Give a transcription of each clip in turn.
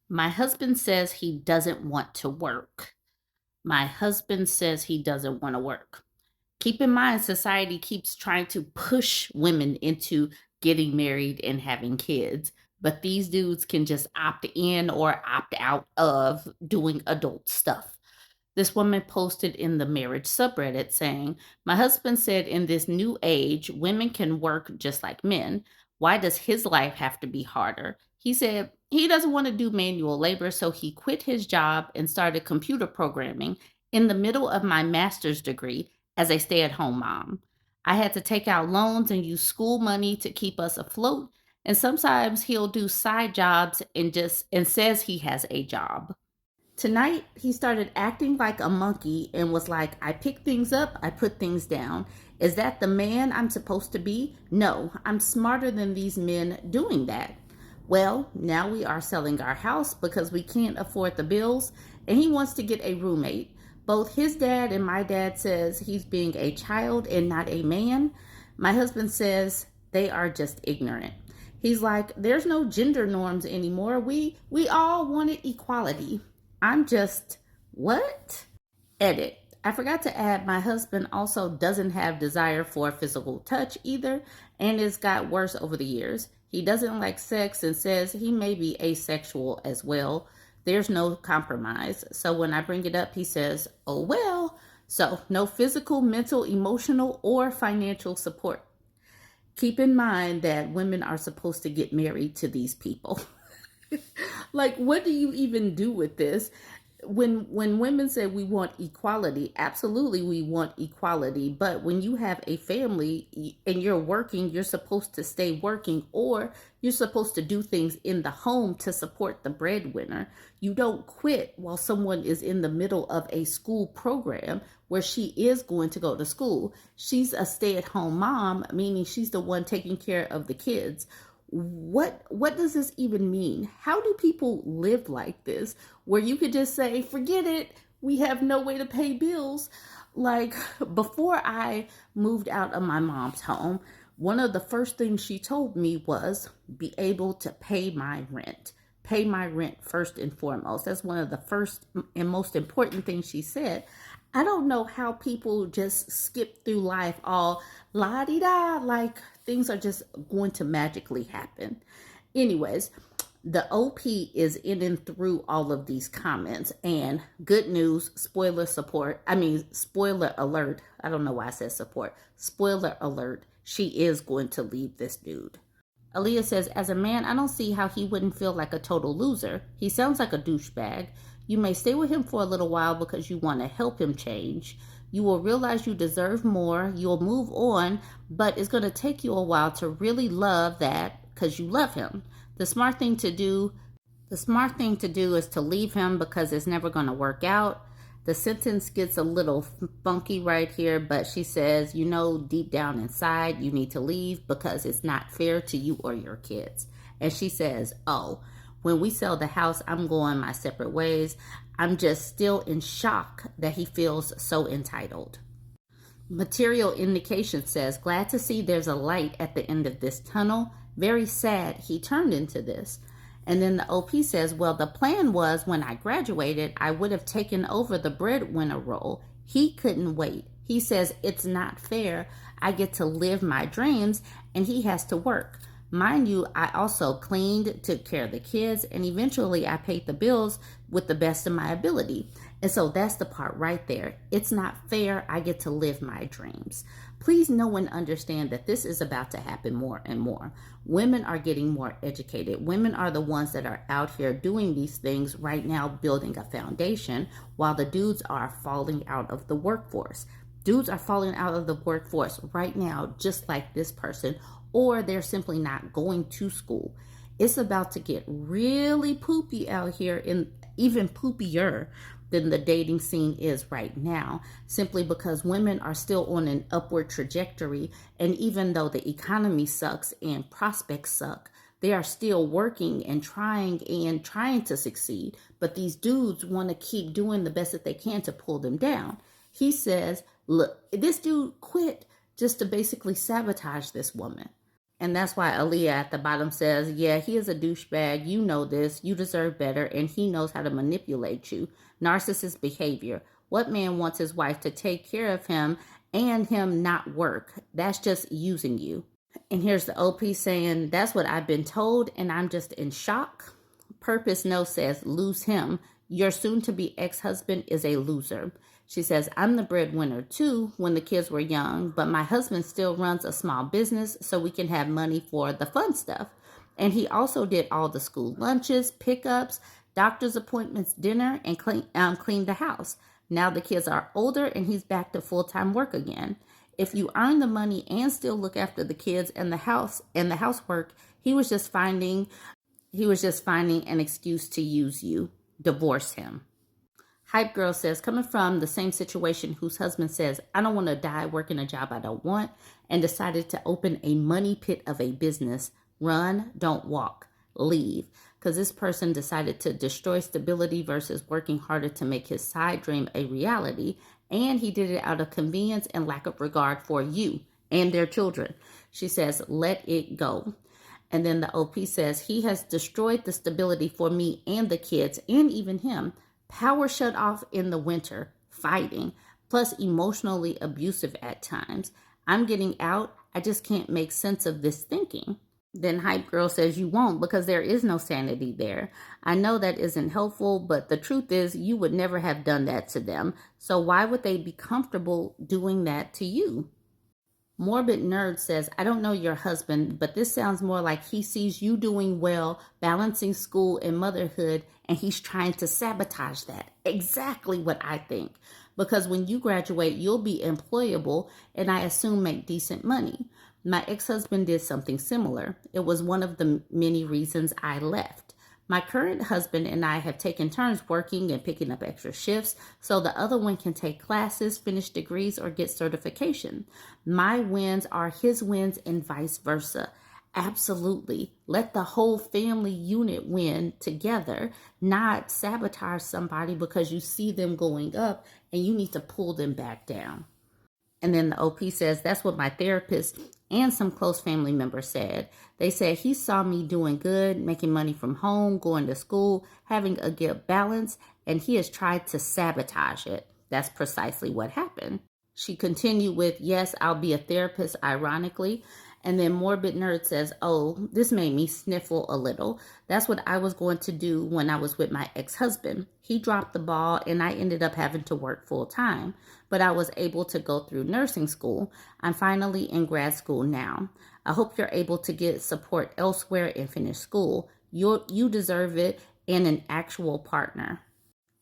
My husband says he doesn't want to work. My husband says he doesn't want to work. Keep in mind, society keeps trying to push women into getting married and having kids, but these dudes can just opt in or opt out of doing adult stuff. This woman posted in the marriage subreddit saying, "My husband said in this new age, women can work just like men. Why does his life have to be harder?" He said he doesn't want to do manual labor, so he quit his job and started computer programming in the middle of my master's degree as a stay at home mom. I had to take out loans and use school money to keep us afloat. And sometimes he'll do side jobs and says he has a job. Tonight, he started acting like a monkey and was like, "I pick things up, I put things down. Is that the man I'm supposed to be? No, I'm smarter than these men doing that." Well, now we are selling our house because we can't afford the bills, and he wants to get a roommate. Both his dad and my dad says he's being a child and not a man. My husband says they are just ignorant. He's like, "There's no gender norms anymore. We all wanted equality." I'm just, what? Edit. I forgot to add my husband also doesn't have desire for physical touch either, and it's got worse over the years. He doesn't like sex and says he may be asexual as well. There's no compromise. So when I bring it up, he says, "Oh well." So no physical, mental, emotional, or financial support. Keep in mind that women are supposed to get married to these people. Like, what do you even do with this? When women say we want equality, absolutely we want equality, but when you have a family and you're working, you're supposed to stay working, or you're supposed to do things in the home to support the breadwinner. You don't quit while someone is in the middle of a school program where she is going to go to school. She's a stay-at-home mom, meaning she's the one taking care of the kids. What does this even mean? How do people live like this where you could just say, "Forget it, we have no way to pay bills"? Like, before I moved out of my mom's home, one of the first things she told me was be able to pay my rent. Pay my rent first and foremost. That's one of the first and most important things she said. I don't know how people just skip through life all la di da, like things are just going to magically happen. Anyways, the OP is in and through all of these comments, and good news, spoiler alert. I don't know why I said support. Spoiler alert, she is going to leave this dude. Aaliyah says, "As a man, I don't see how he wouldn't feel like a total loser. He sounds like a douchebag. You may stay with him for a little while because you want to help him change. You will realize you deserve more. You'll move on, but it's going to take you a while to really love that because you love him. The smart thing to do, is to leave him because it's never going to work out." The sentence gets a little funky right here, but she says, deep down inside, you need to leave because it's not fair to you or your kids. And she says, "Oh, when we sell the house, I'm going my separate ways. I'm just still in shock that he feels so entitled." Material indication says, "Glad to see there's a light at the end of this tunnel. Very sad he turned into this." And then the OP says, "Well, the plan was when I graduated, I would have taken over the breadwinner role. He couldn't wait. He says it's not fair. I get to live my dreams and he has to work. Mind you, I also cleaned, took care of the kids, and eventually I paid the bills with the best of my ability." And so that's the part right there. It's not fair. I get to live my dreams. Please know and understand that this is about to happen more and more. Women are getting more educated. Women are the ones that are out here doing these things right now, building a foundation, while the dudes are falling out of the workforce. Dudes are falling out of the workforce right now, just like this person, or they're simply not going to school. It's about to get really poopy out here, and even poopier than the dating scene is right now, simply because women are still on an upward trajectory. And even though the economy sucks and prospects suck, they are still working and trying to succeed. But these dudes want to keep doing the best that they can to pull them down. He says, look, this dude quit just to basically sabotage this woman. And that's why Aaliyah at the bottom says, yeah, he is a douchebag. You know this. You deserve better. And he knows how to manipulate you. Narcissist behavior. What man wants his wife to take care of him and him not work? That's just using you. And here's the OP saying, that's what I've been told, and I'm just in shock. Purpose No says, lose him. Your soon-to-be ex-husband is a loser. She says, I'm the breadwinner too when the kids were young, but my husband still runs a small business so we can have money for the fun stuff. And he also did all the school lunches, pickups, doctor's appointments, dinner, and cleaned the house. Now the kids are older and he's back to full-time work again. If you earn the money and still look after the kids and the house and the housework, he was just finding an excuse to use you. Divorce him. Hype Girl says, coming from the same situation whose husband says, I don't want to die working a job I don't want, and decided to open a money pit of a business. Run, don't walk, leave. Because this person decided to destroy stability versus working harder to make his side dream a reality. And he did it out of convenience and lack of regard for you and their children. She says, let it go. And then the OP says, he has destroyed the stability for me and the kids and even him. Power shut off in the winter, fighting, plus emotionally abusive at times. I'm getting out. I just can't make sense of this thinking. Then Hype Girl says you won't because there is no sanity there. I know that isn't helpful, but the truth is you would never have done that to them. So why would they be comfortable doing that to you? Morbid Nerd says, I don't know your husband, but this sounds more like he sees you doing well, balancing school and motherhood, and he's trying to sabotage that. Exactly what I think. Because when you graduate, you'll be employable and I assume make decent money. My ex-husband did something similar. It was one of the many reasons I left. My current husband and I have taken turns working and picking up extra shifts so the other one can take classes, finish degrees, or get certification. My wins are his wins and vice versa. Absolutely. Let the whole family unit win together, not sabotage somebody because you see them going up and you need to pull them back down. And then the OP says, that's what my therapist and some close family members said. They said he saw me doing good, making money from home, going to school, having a good balance, and he has tried to sabotage it. That's precisely what happened. She continued with, yes, I'll be a therapist, ironically. And then Morbid Nerd says, oh, this made me sniffle a little. That's what I was going to do when I was with my ex-husband. He dropped the ball and I ended up having to work full time. But I was able to go through nursing school. I'm finally in grad school now. I hope you're able to get support elsewhere and finish school. You deserve it and an actual partner.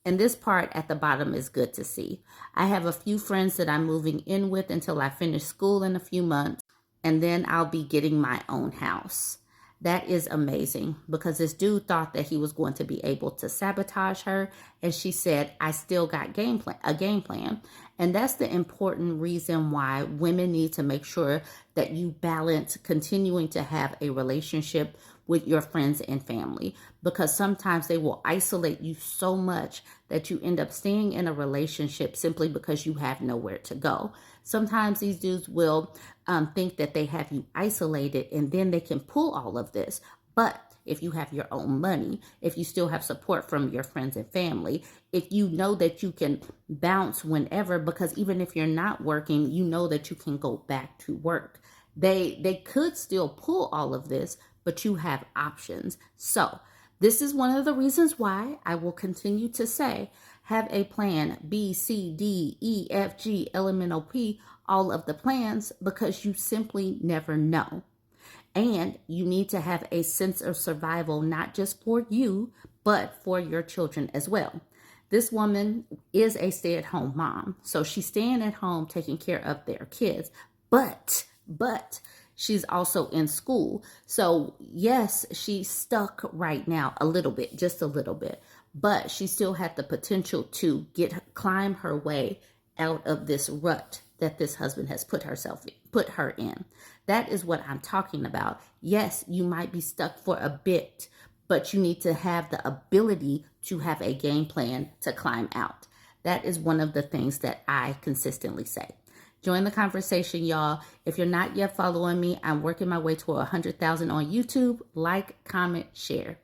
And this part at the bottom is good to see. I have a few friends that I'm moving in with until I finish school in a few months. And then I'll be getting my own house. That is amazing because this dude thought that he was going to be able to sabotage her. And she said, I still got a game plan. And that's the important reason why women need to make sure that you balance continuing to have a relationship with your friends and family, because sometimes they will isolate you so much that you end up staying in a relationship simply because you have nowhere to go. Sometimes these dudes will think that they have you isolated and then they can pull all of this. But if you have your own money, if you still have support from your friends and family, if you know that you can bounce whenever, because even if you're not working, you know that you can go back to work. They could still pull all of this, but you have options. So this is one of the reasons why I will continue to say, have a plan, B, C, D, E, F, G, L, M, N, O, P, all of the plans, because you simply never know. And you need to have a sense of survival, not just for you, but for your children as well. This woman is a stay-at-home mom. So she's staying at home, taking care of their kids, but she's also in school. So yes, she's stuck right now a little bit, just a little bit, but she still had the potential to climb her way out of this rut that this husband has put her in. That is what I'm talking about. Yes, you might be stuck for a bit, but you need to have the ability to have a game plan to climb out. That is one of the things that I consistently say. Join the conversation, y'all. If you're not yet following me, I'm working my way to 100,000 on YouTube. Like, comment, share.